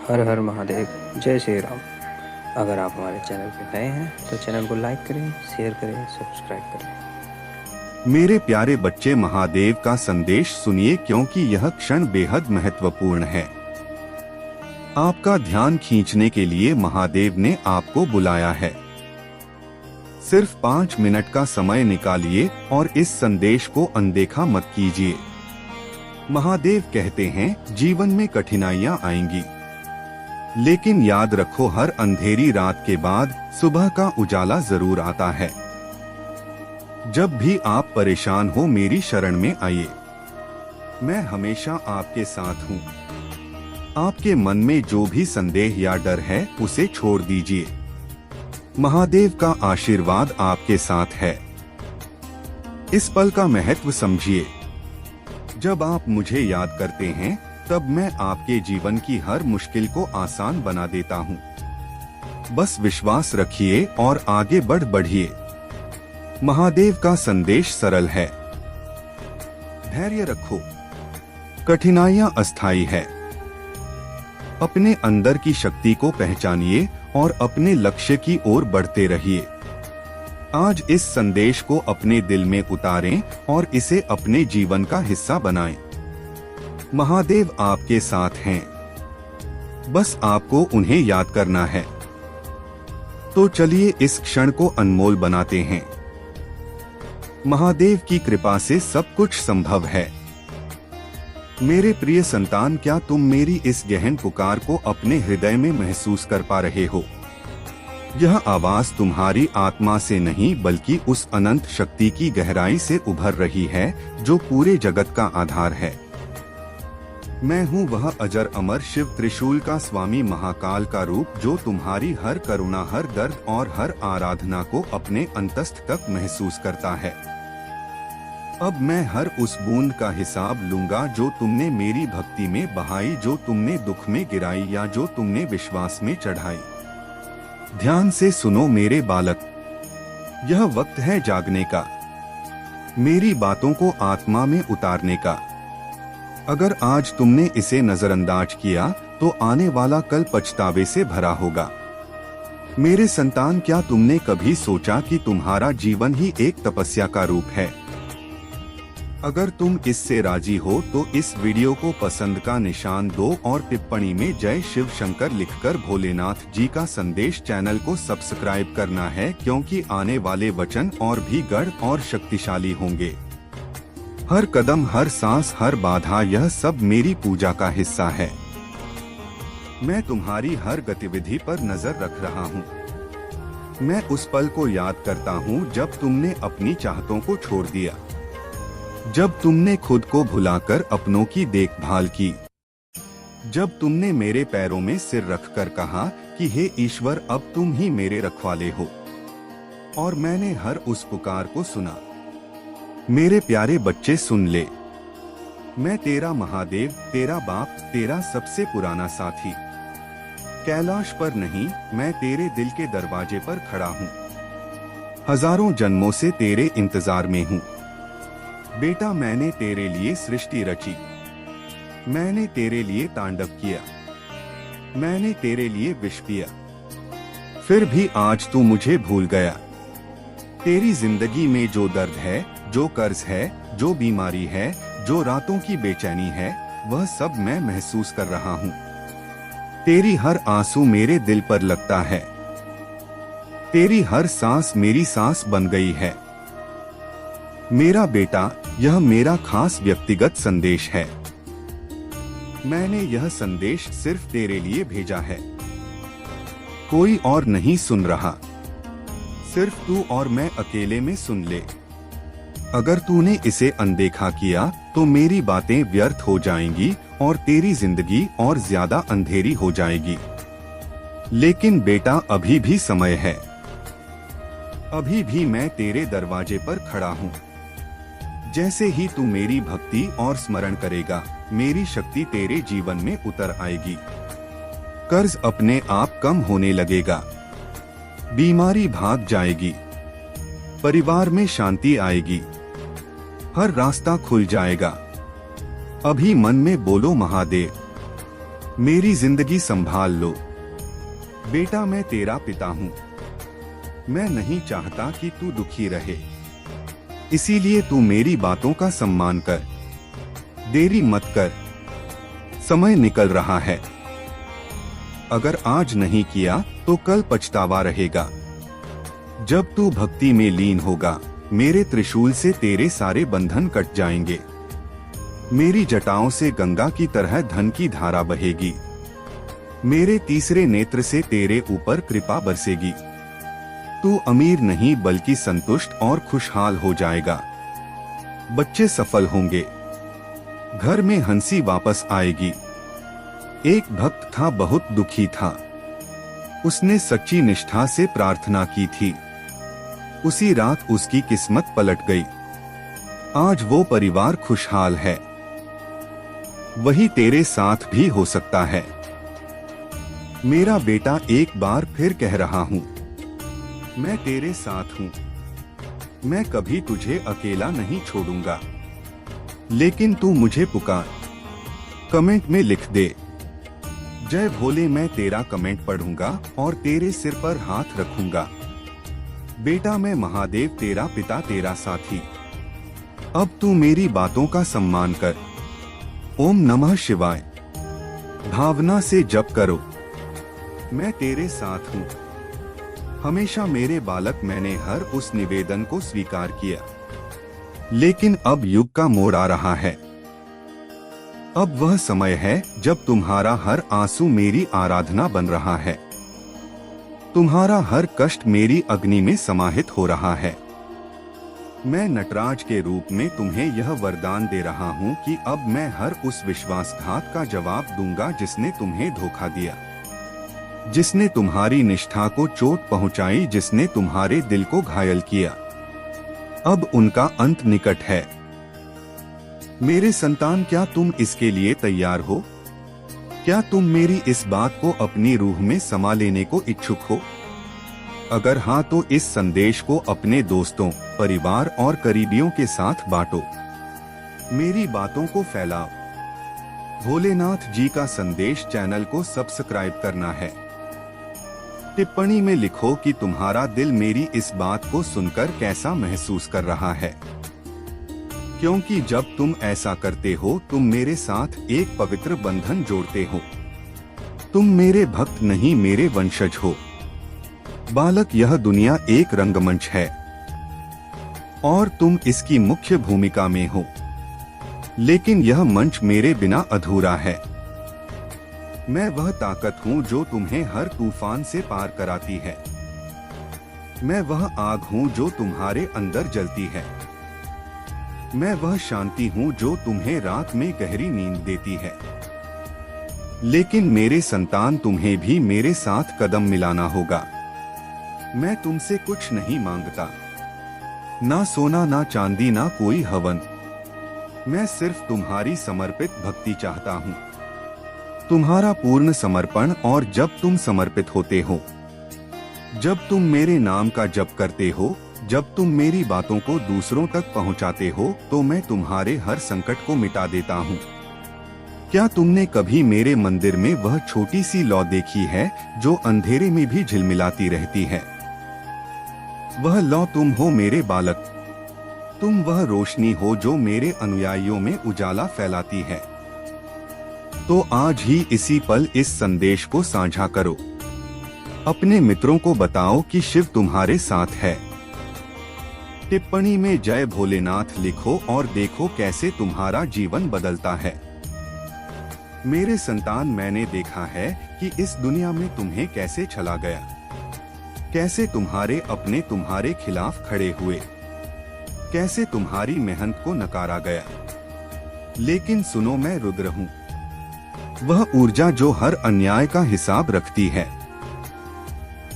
हर हर महादेव। जय श्री राम। अगर आप हमारे चैनल पर नए हैं तो चैनल को लाइक करें, शेयर करें, सब्सक्राइब करें। मेरे प्यारे बच्चे, महादेव का संदेश सुनिए क्योंकि यह क्षण बेहद महत्वपूर्ण है। आपका ध्यान खींचने के लिए महादेव ने आपको बुलाया है। सिर्फ 5 मिनट का समय निकालिए और इस संदेश को अनदेखा मत कीजिए। महादेव कहते हैं, जीवन में कठिनाइयां आएंगी, लेकिन याद रखो, हर अंधेरी रात के बाद सुबह का उजाला जरूर आता है। जब भी आप परेशान हो, मेरी शरण में आइए। मैं हमेशा आपके साथ हूँ। आपके मन में जो भी संदेह या डर है, उसे छोड़ दीजिए। महादेव का आशीर्वाद आपके साथ है। इस पल का महत्व समझिए। जब आप मुझे याद करते हैं, तब मैं आपके जीवन की हर मुश्किल को आसान बना देता हूँ। बस विश्वास रखिए और आगे बढ़िए। महादेव का संदेश सरल है। धैर्य रखो। कठिनाइयां अस्थायी है। अपने अंदर की शक्ति को पहचानिए और अपने लक्ष्य की ओर बढ़ते रहिए। आज इस संदेश को अपने दिल में उतारें और इसे अपने जीवन का हिस्सा बनाएं। महादेव आपके साथ हैं। बस आपको उन्हें याद करना है। तो चलिए इस क्षण को अनमोल बनाते हैं। महादेव की कृपा से सब कुछ संभव है। मेरे प्रिय संतान, क्या तुम मेरी इस गहन पुकार को अपने हृदय में महसूस कर पा रहे हो? यह आवाज तुम्हारी आत्मा से नहीं, बल्कि उस अनंत शक्ति की गहराई से उभर रही है जो पूरे जगत का आधार है। मैं हूँ वह अजर अमर शिव, त्रिशूल का स्वामी, महाकाल का रूप, जो तुम्हारी हर करुणा, हर दर्द और हर आराधना को अपने अंतस्थ तक महसूस करता है। अब मैं हर उस बूंद का हिसाब लूंगा जो तुमने मेरी भक्ति में बहाई, जो तुमने दुख में गिराई या जो तुमने विश्वास में चढ़ाई। ध्यान से सुनो मेरे बालक, यह वक्त है जागने का, मेरी बातों को आत्मा में उतारने का। अगर आज तुमने इसे नजरअंदाज किया तो आने वाला कल पछतावे से भरा होगा। मेरे संतान, क्या तुमने कभी सोचा कि तुम्हारा जीवन ही एक तपस्या का रूप है? अगर तुम इससे राजी हो तो इस वीडियो को पसंद का निशान दो और टिप्पणी में जय शिव शंकर लिखकर भोलेनाथ जी का संदेश चैनल को सब्सक्राइब करना है, क्योंकि आने वाले वचन और भी गढ़ और शक्तिशाली होंगे। हर कदम, हर सांस, हर बाधा, यह सब मेरी पूजा का हिस्सा है। मैं तुम्हारी हर गतिविधि पर नजर रख रहा हूँ। मैं उस पल को याद करता हूँ जब तुमने अपनी चाहतों को छोड़ दिया, जब तुमने खुद को भुलाकर अपनों की देखभाल की, जब तुमने मेरे पैरों में सिर रखकर कहा कि हे ईश्वर, अब तुम ही मेरे रखवाले हो। और मैंने हर उस पुकार को सुना। मेरे प्यारे बच्चे, सुन ले, मैं तेरा महादेव, तेरा बाप, तेरा सबसे पुराना साथी। कैलाश पर नहीं, मैं तेरे दिल के दरवाजे पर खड़ा हूँ। हजारों जन्मों से तेरे इंतजार में हूँ। बेटा, मैंने तेरे लिए सृष्टि रची, मैंने तेरे लिए तांडव किया, मैंने तेरे लिए विष पिया, फिर भी आज तू मुझे भूल गया। तेरी जिंदगी में जो दर्द है, जो कर्ज है, जो बीमारी है, जो रातों की बेचैनी है, वह सब मैं महसूस कर रहा हूँ। तेरी हर आंसू मेरे दिल पर लगता है। तेरी हर सांस मेरी सांस बन गई है। मेरा बेटा, यह मेरा खास व्यक्तिगत संदेश है। मैंने यह संदेश सिर्फ तेरे लिए भेजा है। कोई और नहीं सुन रहा, सिर्फ तू और मैं अकेले में सुन ले। अगर तूने इसे अनदेखा किया तो मेरी बातें व्यर्थ हो जाएंगी और तेरी जिंदगी और ज्यादा अंधेरी हो जाएगी। लेकिन बेटा, अभी भी समय है। अभी भी मैं तेरे दरवाजे पर खड़ा हूँ। जैसे ही तू मेरी भक्ति और स्मरण करेगा, मेरी शक्ति तेरे जीवन में उतर आएगी। कर्ज अपने आप कम होने लगेगा, बीमारी भाग जाएगी, परिवार में शांति आएगी, हर रास्ता खुल जाएगा। अभी मन में बोलो महादेव, मेरी जिंदगी संभाल लो। बेटा, मैं तेरा पिता हूँ। मैं नहीं चाहता कि तू दुखी रहे, इसीलिए तू मेरी बातों का सम्मान कर। देरी मत कर, समय निकल रहा है। अगर आज नहीं किया तो कल पछतावा रहेगा। जब तू भक्ति में लीन होगा, मेरे त्रिशूल से तेरे सारे बंधन कट जाएंगे। मेरी जटाओं से गंगा की तरह धन की धारा बहेगी। मेरे तीसरे नेत्र से तेरे ऊपर कृपा बरसेगी। तू अमीर नहीं बल्कि संतुष्ट और खुशहाल हो जाएगा। बच्चे सफल होंगे, घर में हंसी वापस आएगी। एक भक्त था, बहुत दुखी था। उसने सच्ची निष्ठा से प्रार्थना की थी। उसी रात उसकी किस्मत पलट गई। आज वो परिवार खुशहाल है। वही तेरे साथ भी हो सकता है। मेरा बेटा, एक बार फिर कह रहा हूं, मैं तेरे साथ हूं। मैं कभी तुझे अकेला नहीं छोड़ूंगा। लेकिन तू मुझे पुकार। कमेंट में लिख दे, जय भोले। मैं तेरा कमेंट पढ़ूंगा और तेरे सिर पर हाथ रखूंगा। बेटा, मैं महादेव तेरा पिता, तेरा साथी। अब तू मेरी बातों का सम्मान कर। ओम नमः शिवाय भावना से जप करो। मैं तेरे साथ हूँ हमेशा मेरे बालक। मैंने हर उस निवेदन को स्वीकार किया, लेकिन अब युग का मोड़ आ रहा है। अब वह समय है जब तुम्हारा हर आंसू मेरी आराधना बन रहा है। तुम्हारा हर कष्ट मेरी अग्नि में समाहित हो रहा है। मैं नटराज के रूप में तुम्हें यह वरदान दे रहा हूं कि अब मैं हर उस विश्वासघात का जवाब दूंगा जिसने तुम्हें धोखा दिया, जिसने तुम्हारी निष्ठा को चोट पहुंचाई, जिसने तुम्हारे दिल को घायल किया। अब उनका अंत निकट है। मेरे संतान, क्या तुम इसके लिए तैयार हो? क्या तुम मेरी इस बात को अपनी रूह में समा लेने को इच्छुक हो? अगर हाँ, तो इस संदेश को अपने दोस्तों, परिवार और करीबियों के साथ बांटो। मेरी बातों को फैलाओ। भोलेनाथ जी का संदेश चैनल को सब्सक्राइब करना है। टिप्पणी में लिखो कि तुम्हारा दिल मेरी इस बात को सुनकर कैसा महसूस कर रहा है, क्योंकि जब तुम ऐसा करते हो तुम मेरे साथ एक पवित्र बंधन जोड़ते हो। तुम मेरे भक्त नहीं, मेरे वंशज हो। बालक, यह दुनिया एक रंगमंच है और तुम इसकी मुख्य भूमिका में हो, लेकिन यह मंच मेरे बिना अधूरा है। मैं वह ताकत हूँ जो तुम्हें हर तूफान से पार कराती है। मैं वह आग हूँ जो तुम्हारे अंदर जलती है। मैं वह शांति हूँ जो तुम्हें रात में गहरी नींद देती है। लेकिन मेरे संतान, तुम्हें भी मेरे साथ कदम मिलाना होगा। मैं तुमसे कुछ नहीं मांगता, ना सोना, ना चांदी, ना कोई हवन। मैं सिर्फ तुम्हारी समर्पित भक्ति चाहता हूँ, तुम्हारा पूर्ण समर्पण। और जब तुम समर्पित होते हो, जब तुम मेरे नाम का जप करते हो, जब तुम मेरी बातों को दूसरों तक पहुंचाते हो, तो मैं तुम्हारे हर संकट को मिटा देता हूं। क्या तुमने कभी मेरे मंदिर में वह छोटी सी लौ देखी है जो अंधेरे में भी झिलमिलाती रहती है? वह लौ तुम हो मेरे बालक। तुम वह रोशनी हो जो मेरे अनुयायियों में उजाला फैलाती है। तो आज ही इसी पल इस संदेश को साझा करो। अपने मित्रों को बताओ कि शिव तुम्हारे साथ है। टिप्पणी में जय भोलेनाथ लिखो और देखो कैसे तुम्हारा जीवन बदलता है। मेरे संतान, मैंने देखा है कि इस दुनिया में तुम्हें कैसे छला गया, कैसे तुम्हारे अपने तुम्हारे खिलाफ खड़े हुए, कैसे तुम्हारी मेहनत को नकारा गया। लेकिन सुनो, मैं रुद्र हूँ, वह ऊर्जा जो हर अन्याय का हिसाब रखती है।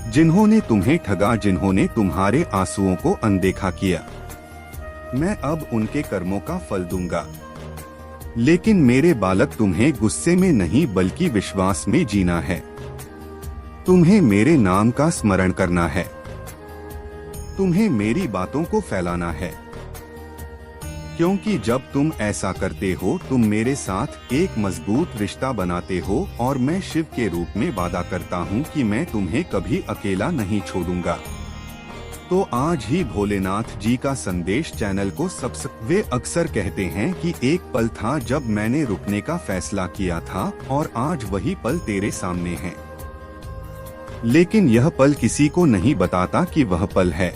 जिन्होंने तुम्हें ठगा, जिन्होंने तुम्हारे आंसुओं को अनदेखा किया, मैं अब उनके कर्मों का फल दूंगा। लेकिन मेरे बालक, तुम्हें गुस्से में नहीं बल्कि विश्वास में जीना है। तुम्हें मेरे नाम का स्मरण करना है। तुम्हें मेरी बातों को फैलाना है, क्योंकि जब तुम ऐसा करते हो तुम मेरे साथ एक मजबूत रिश्ता बनाते हो और मैं शिव के रूप में वादा करता हूँ कि मैं तुम्हें कभी अकेला नहीं छोड़ूंगा। तो आज ही भोलेनाथ जी का संदेश चैनल को वे अक्सर कहते हैं कि एक पल था जब मैंने रुकने का फैसला किया था और आज वही पल तेरे सामने है। लेकिन यह पल किसी को नहीं बताता कि वह पल है।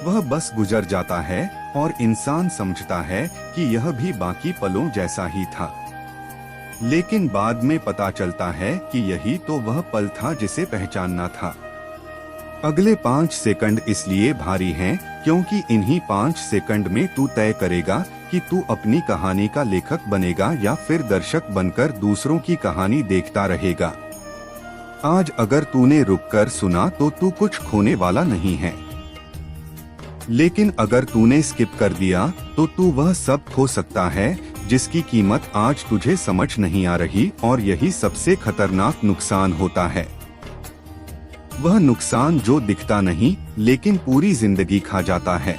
वह बस गुजर जाता है और इंसान समझता है कि यह भी बाकी पलों जैसा ही था। लेकिन बाद में पता चलता है कि यही तो वह पल था जिसे पहचानना था। अगले 5 सेकंड इसलिए भारी हैं क्योंकि इन्हीं 5 सेकंड में तू तय करेगा कि तू अपनी कहानी का लेखक बनेगा या फिर दर्शक बनकर दूसरों की कहानी देखता रहेगा। आज अगर तूने रुककर सुना तो तू कुछ खोने वाला नहीं है, लेकिन अगर तूने स्किप कर दिया तो तू वह सब खो सकता है जिसकी कीमत आज तुझे समझ नहीं आ रही। और यही सबसे खतरनाक नुकसान होता है, वह नुकसान जो दिखता नहीं लेकिन पूरी जिंदगी खा जाता है।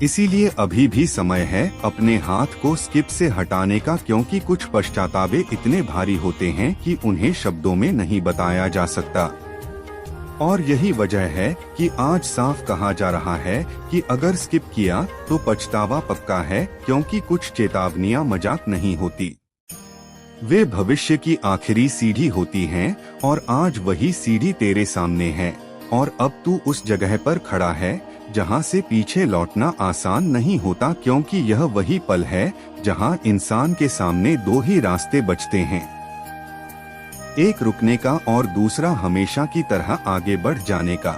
इसीलिए अभी भी समय है अपने हाथ को स्किप से हटाने का, क्योंकि कुछ पश्चातावे इतने भारी होते हैं कि उन्हें शब्दों में नहीं बताया जा सकता। और यही वजह है कि आज साफ कहा जा रहा है कि अगर स्किप किया तो पछतावा पक्का है, क्योंकि कुछ चेतावनियां मजाक नहीं होती, वे भविष्य की आखिरी सीढ़ी होती हैं। और आज वही सीढ़ी तेरे सामने है और अब तू उस जगह पर खड़ा है जहां से पीछे लौटना आसान नहीं होता, क्योंकि यह वही पल है जहां इंसान के सामने 2 ही रास्ते बचते हैं, एक रुकने का और दूसरा हमेशा की तरह आगे बढ़ जाने का।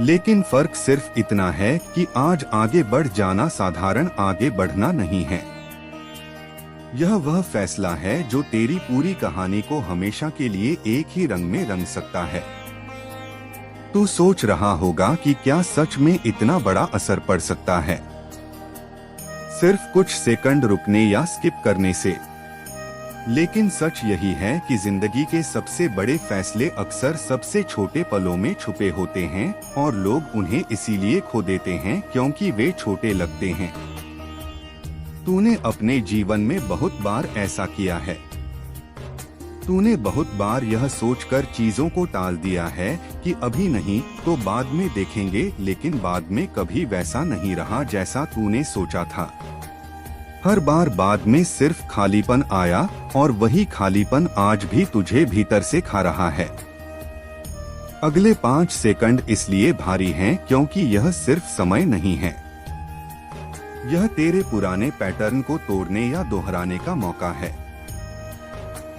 लेकिन फर्क सिर्फ इतना है कि आज आगे बढ़ जाना साधारण आगे बढ़ना नहीं है। यह वह फैसला है जो तेरी पूरी कहानी को हमेशा के लिए एक ही रंग में रंग सकता है। तू सोच रहा होगा कि क्या सच में इतना बड़ा असर पड़ सकता है सिर्फ कुछ सेकंड रुकने या स्किप करने से। लेकिन सच यही है कि जिंदगी के सबसे बड़े फैसले अक्सर सबसे छोटे पलों में छुपे होते हैं और लोग उन्हें इसीलिए खो देते हैं क्योंकि वे छोटे लगते हैं। तूने अपने जीवन में बहुत बार ऐसा किया है। तूने बहुत बार यह सोचकर चीजों को टाल दिया है कि अभी नहीं तो बाद में देखेंगे, लेकिन बाद में कभी वैसा नहीं रहा जैसा तूने सोचा था। हर बार बाद में सिर्फ खालीपन आया और वही खालीपन आज भी तुझे भीतर से खा रहा है। अगले 5 सेकंड इसलिए भारी हैं क्योंकि यह सिर्फ समय नहीं है, यह तेरे पुराने पैटर्न को तोड़ने या दोहराने का मौका है।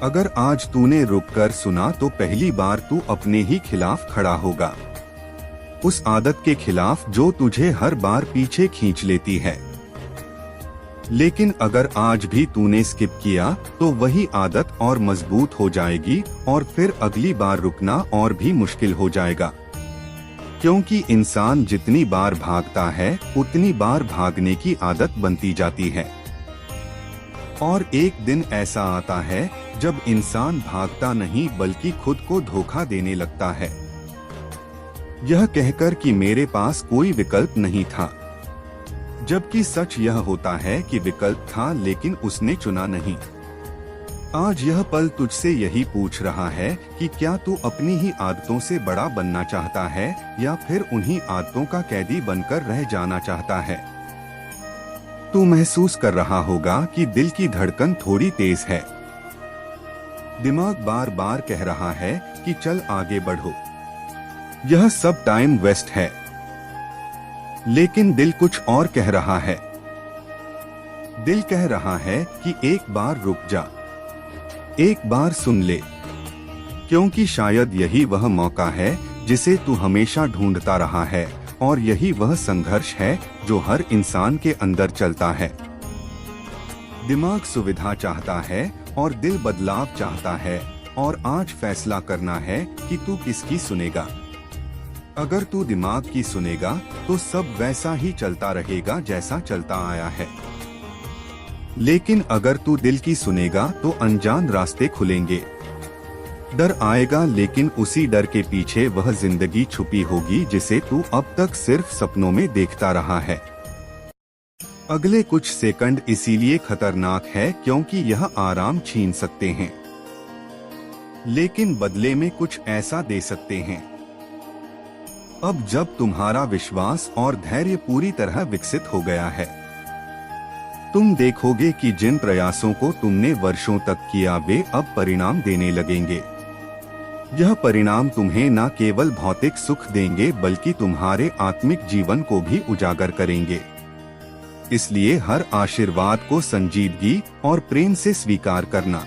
अगर आज तूने रुककर सुना तो पहली बार तू अपने ही खिलाफ खड़ा होगा, उस आदत के खिलाफ जो तुझे हर बार पीछे खींच लेती है। लेकिन अगर आज भी तूने स्किप किया तो वही आदत और मजबूत हो जाएगी और फिर अगली बार रुकना और भी मुश्किल हो जाएगा, क्योंकि इंसान जितनी बार भागता है उतनी बार भागने की आदत बनती जाती है। और एक दिन ऐसा आता है जब इंसान भागता नहीं बल्कि खुद को धोखा देने लगता है, यह कहकर कि मेरे पास कोई विकल्प नहीं था, जबकि सच यह होता है कि विकल्प था लेकिन उसने चुना नहीं। आज यह पल तुझसे यही पूछ रहा है कि क्या तू अपनी ही आदतों से बड़ा बनना चाहता है या फिर उन्हीं आदतों का कैदी बनकर रह जाना चाहता है। तू महसूस कर रहा होगा कि दिल की धड़कन थोड़ी तेज है, दिमाग बार बार कह रहा है कि चल आगे बढ़ो, यह सब टाइम वेस्ट है। लेकिन दिल कुछ और कह रहा है। दिल कह रहा है कि एक बार रुक जा, एक बार सुन ले, क्योंकि शायद यही वह मौका है जिसे तू हमेशा ढूंढता रहा है और यही वह संघर्ष है जो हर इंसान के अंदर चलता है। दिमाग सुविधा चाहता है और दिल बदलाव चाहता है, और आज फैसला करना है कि तू किसकी सुनेगा। अगर तू दिमाग की सुनेगा तो सब वैसा ही चलता रहेगा जैसा चलता आया है, लेकिन अगर तू दिल की सुनेगा तो अनजान रास्ते खुलेंगे। डर आएगा, लेकिन उसी डर के पीछे वह जिंदगी छुपी होगी जिसे तू अब तक सिर्फ सपनों में देखता रहा है। अगले कुछ सेकंड इसीलिए खतरनाक है क्योंकि यह आराम छीन सकते हैं, लेकिन बदले में कुछ ऐसा दे सकते हैं। अब जब तुम्हारा विश्वास और धैर्य पूरी तरह विकसित हो गया है, तुम देखोगे कि जिन प्रयासों को तुमने वर्षों तक किया वे अब परिणाम देने लगेंगे। यह परिणाम तुम्हें न केवल भौतिक सुख देंगे बल्कि तुम्हारे आत्मिक जीवन को भी उजागर करेंगे। इसलिए हर आशीर्वाद को संजीदगी और प्रेम से स्वीकार करना।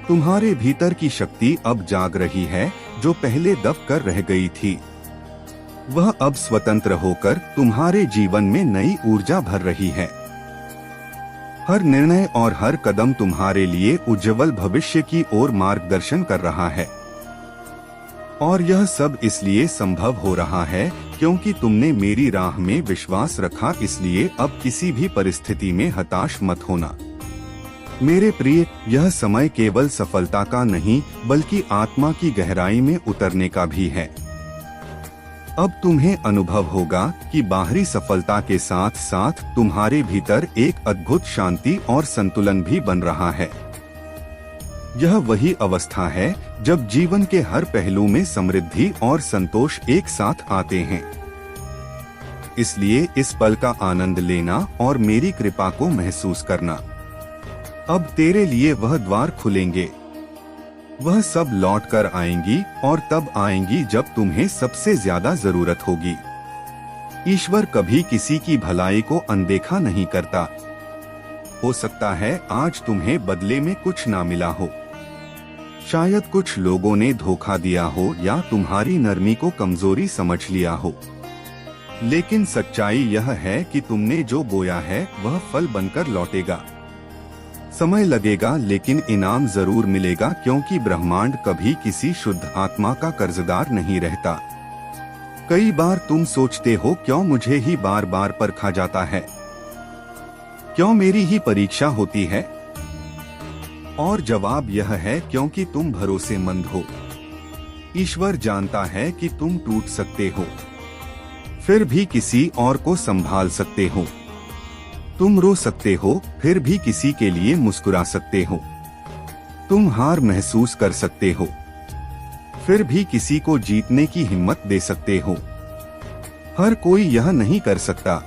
तुम्हारे भीतर की शक्ति अब जाग रही है जो पहले दब कर रह गई थी। वह अब स्वतंत्र होकर तुम्हारे जीवन में नई ऊर्जा भर रही है। हर निर्णय और हर कदम तुम्हारे लिए उज्जवल भविष्य की ओर मार्गदर्शन कर रहा है। और यह सब इसलिए संभव हो रहा है क्योंकि तुमने मेरी राह में विश्वास रखा। इसलिए अब किसी भी परिस्थिति में हताश मत होना। मेरे प्रिय, यह समय केवल सफलता का नहीं बल्कि आत्मा की गहराई में उतरने का भी है। अब तुम्हें अनुभव होगा कि बाहरी सफलता के साथ साथ तुम्हारे भीतर एक अद्भुत शांति और संतुलन भी बन रहा है। यह वही अवस्था है जब जीवन के हर पहलू में समृद्धि और संतोष एक साथ आते हैं। इसलिए इस पल का आनंद लेना और मेरी कृपा को महसूस करना। अब तेरे लिए वह द्वार खुलेंगे। वह सब लौट कर आएंगी और तब आएंगी जब तुम्हें सबसे ज्यादा जरूरत होगी। ईश्वर कभी किसी की भलाई को अनदेखा नहीं करता। हो सकता है आज तुम्हें बदले में कुछ ना मिला हो। शायद कुछ लोगों ने धोखा दिया हो या तुम्हारी नरमी को कमजोरी समझ लिया हो। लेकिन सच्चाई यह है कि तुमने जो बोया है वह फल बनकर लौटेगा। समय लगेगा लेकिन इनाम जरूर मिलेगा क्योंकि ब्रह्मांड कभी किसी शुद्ध आत्मा का कर्जदार नहीं रहता। कई बार तुम सोचते हो क्यों मुझे ही बार बार परखा जाता है, क्यों मेरी ही परीक्षा होती है? और जवाब यह है क्योंकि तुम भरोसेमंद हो। ईश्वर जानता है कि तुम टूट सकते हो, फिर भी किसी और को संभाल सकते हो। तुम रो सकते हो फिर भी किसी के लिए मुस्कुरा सकते हो। तुम हार महसूस कर सकते हो फिर भी किसी को जीतने की हिम्मत दे सकते हो। हर कोई यह नहीं कर सकता,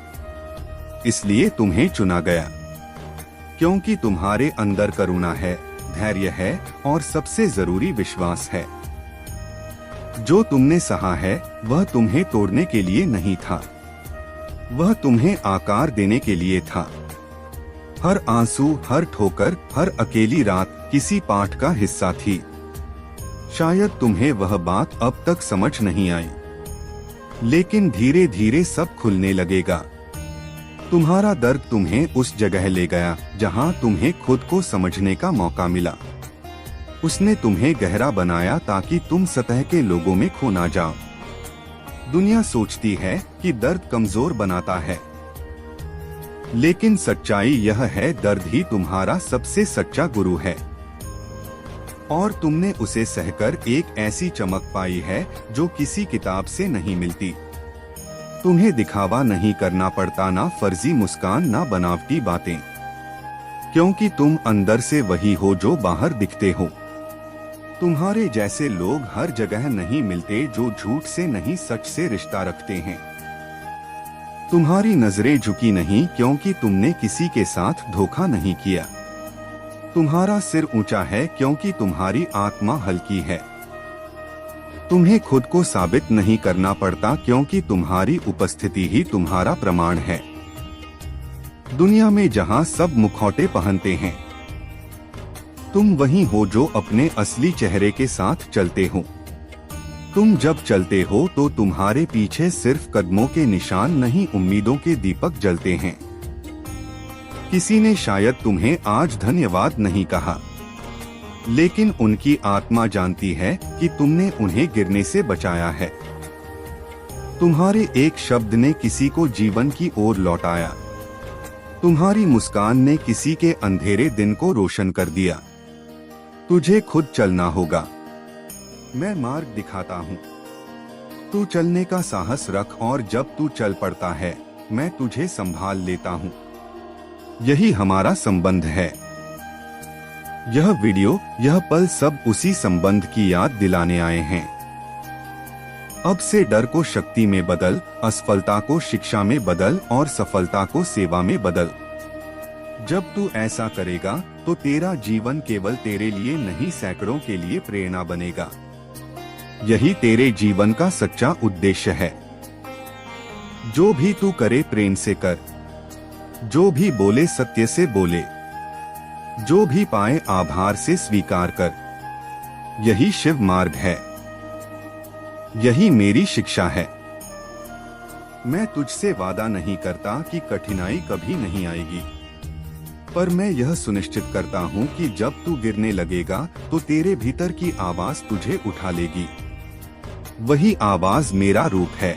इसलिए तुम्हें चुना गया क्योंकि तुम्हारे अंदर करुणा है, धैर्य है और सबसे जरूरी विश्वास है। जो तुमने सहा है वह तुम्हें तोड़ने के लिए नहीं था, वह तुम्हें आकार देने के लिए था। हर आंसू, हर ठोकर, हर अकेली रात किसी पाठ का हिस्सा थी। शायद तुम्हें वह बात अब तक समझ नहीं आई, लेकिन धीरे धीरे सब खुलने लगेगा। तुम्हारा दर्द तुम्हें उस जगह ले गया जहां तुम्हें खुद को समझने का मौका मिला। उसने तुम्हें गहरा बनाया ताकि तुम सतह के लोगों में खो ना जाओ। दुनिया सोचती है कि दर्द कमजोर बनाता है, लेकिन सच्चाई यह है दर्द ही तुम्हारा सबसे सच्चा गुरु है। और तुमने उसे सहकर एक ऐसी चमक पाई है जो किसी किताब से नहीं मिलती। तुम्हें दिखावा नहीं करना पड़ता, ना फर्जी मुस्कान, ना बनावटी बातें, क्योंकि तुम अंदर से वही हो जो बाहर दिखते हो। तुम्हारे जैसे लोग हर जगह नहीं मिलते जो झूठ से नहीं सच से रिश्ता रखते हैं। तुम्हारी नजरें झुकी नहीं क्योंकि तुमने किसी के साथ धोखा नहीं किया। तुम्हारा सिर ऊंचा है क्योंकि तुम्हारी आत्मा हल्की है। तुम्हें खुद को साबित नहीं करना पड़ता क्योंकि तुम्हारी उपस्थिति ही तुम्हारा प्रमाण है। दुनिया में जहां सब मुखौटे पहनते हैं, तुम वही हो जो अपने असली चेहरे के साथ चलते हो। तुम जब चलते हो तो तुम्हारे पीछे सिर्फ कदमों के निशान नहीं, उम्मीदों के दीपक जलते हैं। किसी ने शायद तुम्हें आज धन्यवाद नहीं कहा, लेकिन उनकी आत्मा जानती है कि तुमने उन्हें गिरने से बचाया है। तुम्हारे एक शब्द ने किसी को जीवन की ओर लौटाया। तुम्हारी मुस्कान ने किसी के अंधेरे दिन को रोशन कर दिया। तुझे खुद चलना होगा, मैं मार्ग दिखाता हूँ। तू चलने का साहस रख और जब तू चल पड़ता है मैं तुझे संभाल लेता हूँ। यही हमारा संबंध है। यह वीडियो, यह पल सब उसी संबंध की याद दिलाने आए हैं। अब से डर को शक्ति में बदल, असफलता को शिक्षा में बदल और सफलता को सेवा में बदल। जब तू ऐसा करेगा तो तेरा जीवन केवल तेरे लिए नहीं, सैकड़ों के लिए प्रेरणा बनेगा। यही तेरे जीवन का सच्चा उद्देश्य है। जो भी तू करे प्रेम से कर, जो भी बोले सत्य से बोले, जो भी पाए आभार से स्वीकार कर। यही शिव मार्ग है, यही मेरी शिक्षा है। मैं तुझसे वादा नहीं करता कि कठिनाई कभी नहीं आएगी, पर मैं यह सुनिश्चित करता हूँ कि जब तू गिरने लगेगा तो तेरे भीतर की आवाज तुझे उठा लेगी। वही आवाज मेरा रूप है,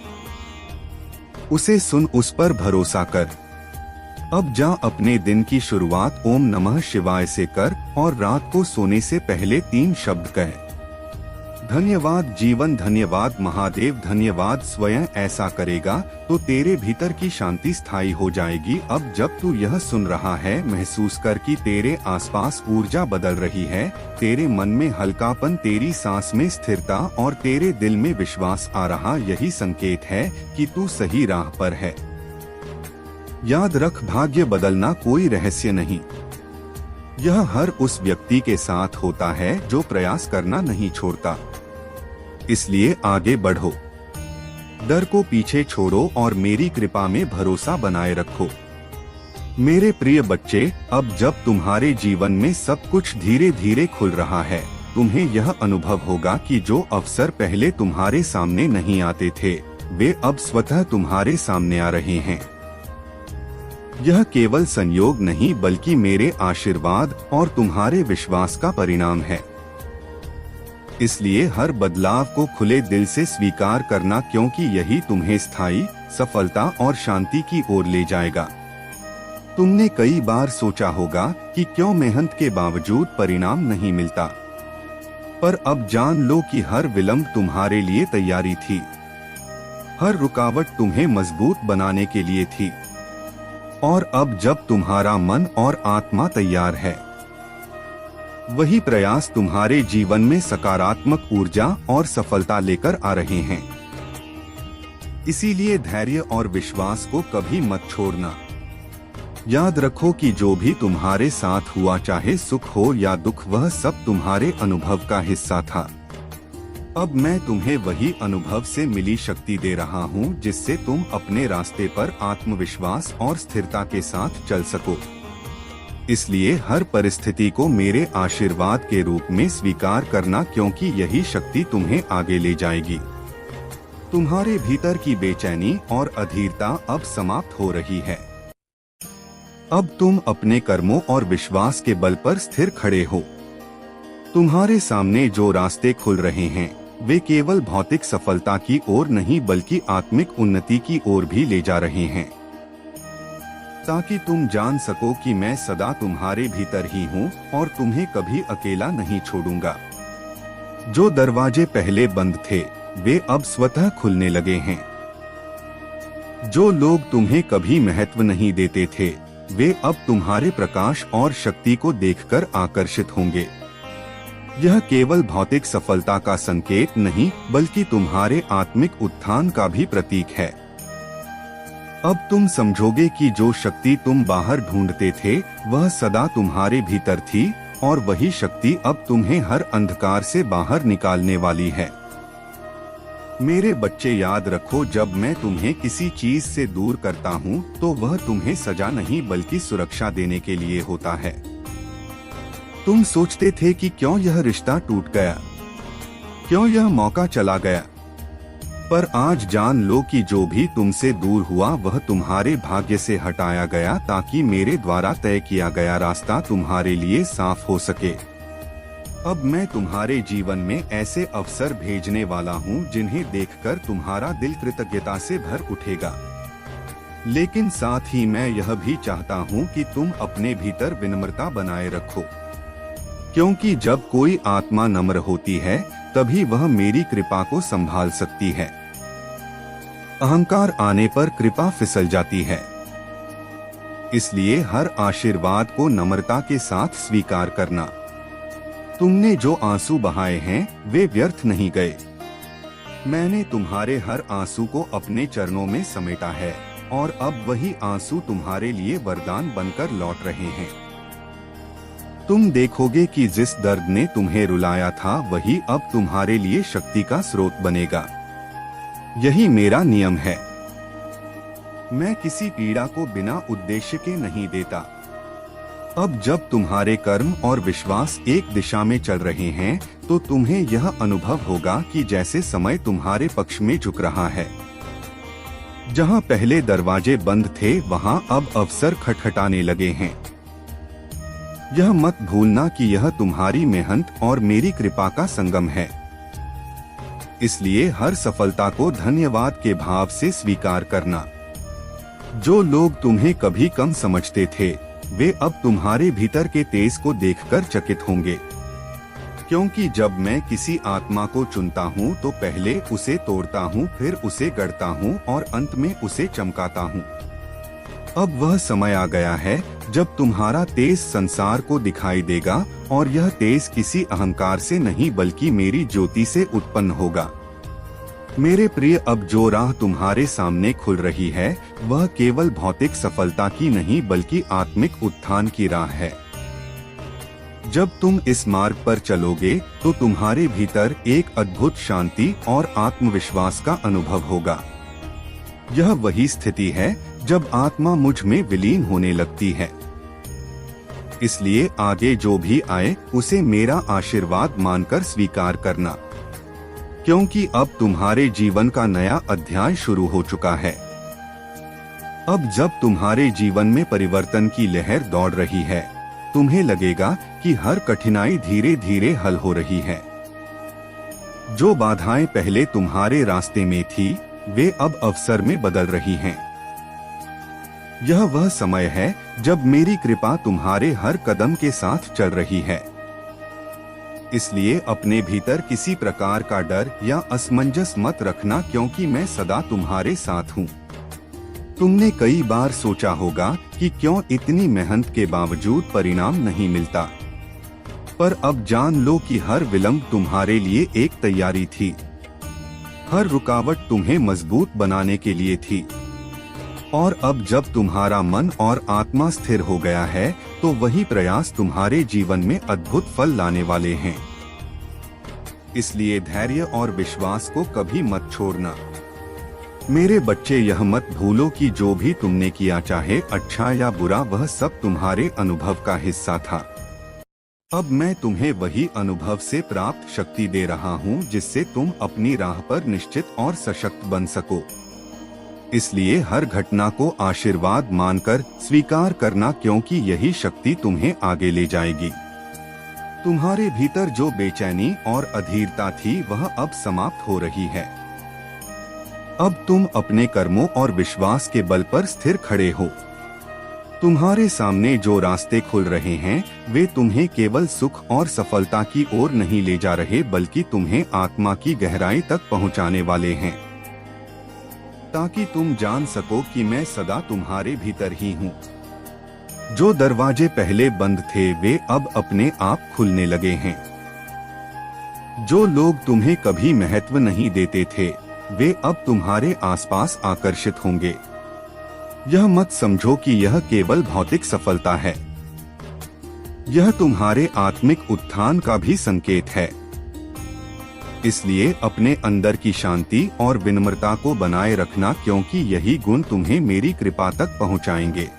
उसे सुन, उस पर भरोसा कर। अब जा अपने दिन की शुरुआत ओम नमः शिवाय से कर और रात को सोने से पहले 3 शब्द कह। धन्यवाद जीवन, धन्यवाद महादेव, धन्यवाद स्वयं। ऐसा करेगा तो तेरे भीतर की शांति स्थायी हो जाएगी। अब जब तू यह सुन रहा है, महसूस कर कि तेरे आसपास ऊर्जा बदल रही है, तेरे मन में हल्कापन, तेरी सांस में स्थिरता और तेरे दिल में विश्वास आ रहा। यही संकेत है कि तू सही राह पर है। याद रख, भाग्य बदलना कोई रहस्य नहीं। यह हर उस व्यक्ति के साथ होता है जो प्रयास करना नहीं छोड़ता। इसलिए आगे बढ़ो, डर को पीछे छोड़ो और मेरी कृपा में भरोसा बनाए रखो। मेरे प्रिय बच्चे, अब जब तुम्हारे जीवन में सब कुछ धीरे धीरे खुल रहा है, तुम्हें यह अनुभव होगा कि जो अवसर पहले तुम्हारे सामने नहीं आते थे, वे अब स्वतः तुम्हारे सामने आ रहे हैं। यह केवल संयोग नहीं, बल्कि मेरे आशीर्वाद और तुम्हारे विश्वास का परिणाम है। इसलिए हर बदलाव को खुले दिल से स्वीकार करना, क्योंकि यही तुम्हें स्थायी सफलता और शांति की ओर ले जाएगा। तुमने कई बार सोचा होगा कि क्यों मेहनत के बावजूद परिणाम नहीं मिलता, पर अब जान लो कि हर विलंब तुम्हारे लिए तैयारी थी। हर रुकावट तुम्हें मजबूत बनाने के लिए थी। और अब जब तुम्हारा मन और आत्मा तैयार है, वही प्रयास तुम्हारे जीवन में सकारात्मक ऊर्जा और सफलता लेकर आ रहे हैं। इसीलिए धैर्य और विश्वास को कभी मत छोड़ना। याद रखो कि जो भी तुम्हारे साथ हुआ, चाहे सुख हो या दुख, वह सब तुम्हारे अनुभव का हिस्सा था। अब मैं तुम्हें वही अनुभव से मिली शक्ति दे रहा हूँ, जिससे तुम अपने रास्ते पर आत्मविश्वास और स्थिरता के साथ चल सको। इसलिए हर परिस्थिति को मेरे आशीर्वाद के रूप में स्वीकार करना, क्योंकि यही शक्ति तुम्हें आगे ले जाएगी। तुम्हारे भीतर की बेचैनी और अधीरता अब समाप्त हो रही है। अब तुम अपने कर्मों और विश्वास के बल पर स्थिर खड़े हो। तुम्हारे सामने जो रास्ते खुल रहे हैं, वे केवल भौतिक सफलता की ओर नहीं, बल्कि आत्मिक उन्नति की ओर भी ले जा रहे हैं, ताकि तुम जान सको कि मैं सदा तुम्हारे भीतर ही हूँ और तुम्हें कभी अकेला नहीं छोड़ूंगा। जो दरवाजे पहले बंद थे, वे अब स्वतः खुलने लगे हैं। जो लोग तुम्हें कभी महत्व नहीं देते थे, वे अब तुम्हारे प्रकाश और शक्ति को देखकर आकर्षित होंगे। यह केवल भौतिक सफलता का संकेत नहीं, बल्कि तुम्हारे आत्मिक उत्थान का भी प्रतीक है। अब तुम समझोगे कि जो शक्ति तुम बाहर ढूंढते थे, वह सदा तुम्हारे भीतर थी, और वही शक्ति अब तुम्हें हर अंधकार से बाहर निकालने वाली है। मेरे बच्चे, याद रखो, जब मैं तुम्हें किसी चीज से दूर करता हूँ, तो वह तुम्हें सजा नहीं, बल्कि सुरक्षा देने के लिए होता है। तुम सोचते थे कि क्यों यह रिश्ता टूट गया, क्यों यह मौका चला गया, पर आज जान लो कि जो भी तुमसे दूर हुआ, वह तुम्हारे भाग्य से हटाया गया, ताकि मेरे द्वारा तय किया गया रास्ता तुम्हारे लिए साफ हो सके। अब मैं तुम्हारे जीवन में ऐसे अवसर भेजने वाला हूँ, जिन्हें देखकर तुम्हारा दिल कृतज्ञता से भर उठेगा। लेकिन साथ ही मैं यह भी चाहता हूँ कि तुम अपने भीतर विनम्रता बनाए रखो, क्योंकि जब कोई आत्मा नम्र होती है, तभी वह मेरी कृपा को संभाल सकती है। अहंकार आने पर कृपा फिसल जाती है। इसलिए हर आशीर्वाद को नम्रता के साथ स्वीकार करना। तुमने जो आंसू बहाए हैं वे व्यर्थ नहीं गए। मैंने तुम्हारे हर आंसू को अपने चरणों में समेटा है और अब वही आंसू तुम्हारे लिए वरदान बनकर लौट रहे हैं। तुम देखोगे कि जिस दर्द ने तुम्हें रुलाया था वही अब तुम्हारे लिए शक्ति का स्रोत बनेगा। यही मेरा नियम है। मैं किसी पीड़ा को बिना उद्देश्य के नहीं देता। अब जब तुम्हारे कर्म और विश्वास एक दिशा में चल रहे हैं तो तुम्हें यह अनुभव होगा कि जैसे समय तुम्हारे पक्ष में झुक रहा है। जहां पहले दरवाजे बंद थे वहां अब अवसर खटखटाने लगे हैं। यह मत भूलना कि यह तुम्हारी मेहनत और मेरी कृपा का संगम है। इसलिए हर सफलता को धन्यवाद के भाव से स्वीकार करना। जो लोग तुम्हें कभी कम समझते थे वे अब तुम्हारे भीतर के तेज को देखकर चकित होंगे, क्योंकि जब मैं किसी आत्मा को चुनता हूँ तो पहले उसे तोड़ता हूँ, फिर उसे गढ़ता हूँ और अंत में उसे चमकाता हूँ। अब वह समय आ गया है जब तुम्हारा तेज संसार को दिखाई देगा और यह तेज किसी अहंकार से नहीं बल्कि मेरी ज्योति से उत्पन्न होगा। मेरे प्रिय, अब जो राह तुम्हारे सामने खुल रही है वह केवल भौतिक सफलता की नहीं बल्कि आत्मिक उत्थान की राह है। जब तुम इस मार्ग पर चलोगे तो तुम्हारे भीतर एक अद्भुत शांति और आत्मविश्वास का अनुभव होगा। यह वही स्थिति है जब आत्मा मुझ में विलीन होने लगती है। इसलिए आगे जो भी आए उसे मेरा आशीर्वाद मानकर स्वीकार करना, क्योंकि अब तुम्हारे जीवन का नया अध्याय शुरू हो चुका है। अब जब तुम्हारे जीवन में परिवर्तन की लहर दौड़ रही है तुम्हें लगेगा कि हर कठिनाई धीरे धीरे हल हो रही है। जो बाधाएं पहले तुम्हारे रास्ते में थी वे अब अवसर में बदल रही हैं। यह वह समय है जब मेरी कृपा तुम्हारे हर कदम के साथ चल रही है। इसलिए अपने भीतर किसी प्रकार का डर या असमंजस मत रखना, क्योंकि मैं सदा तुम्हारे साथ हूँ। तुमने कई बार सोचा होगा कि क्यों इतनी मेहनत के बावजूद परिणाम नहीं मिलता, पर अब जान लो कि हर विलंब तुम्हारे लिए एक तैयारी थी। हर रुकावट तुम्हें मजबूत बनाने के लिए थी। और अब जब तुम्हारा मन और आत्मा स्थिर हो गया है तो वही प्रयास तुम्हारे जीवन में अद्भुत फल लाने वाले हैं। इसलिए धैर्य और विश्वास को कभी मत छोड़ना। मेरे बच्चे, यह मत भूलो कि जो भी तुमने किया, चाहे अच्छा या बुरा, वह सब तुम्हारे अनुभव का हिस्सा था। अब मैं तुम्हें वही अनुभव से प्राप्त शक्ति दे रहा हूँ जिससे तुम अपनी राह पर निश्चित और सशक्त बन सको। इसलिए हर घटना को आशीर्वाद मानकर स्वीकार करना, क्योंकि यही शक्ति तुम्हें आगे ले जाएगी। तुम्हारे भीतर जो बेचैनी और अधीरता थी वह अब समाप्त हो रही है। अब तुम अपने कर्मों और विश्वास के बल पर स्थिर खड़े हो। तुम्हारे सामने जो रास्ते खुल रहे हैं वे तुम्हें केवल सुख और सफलता की ओर नहीं ले जा रहे बल्कि तुम्हें आत्मा की गहराई तक पहुंचाने वाले हैं, ताकि तुम जान सको कि मैं सदा तुम्हारे भीतर ही हूँ। जो दरवाजे पहले बंद थे वे अब अपने आप खुलने लगे हैं। जो लोग तुम्हें कभी महत्व नहीं देते थे वे अब तुम्हारे आसपास आकर्षित होंगे। यह मत समझो कि यह केवल भौतिक सफलता है, यह तुम्हारे आत्मिक उत्थान का भी संकेत है। इसलिए अपने अंदर की शांति और विनम्रता को बनाए रखना, क्योंकि यही गुण तुम्हें मेरी कृपा तक पहुंचाएंगे।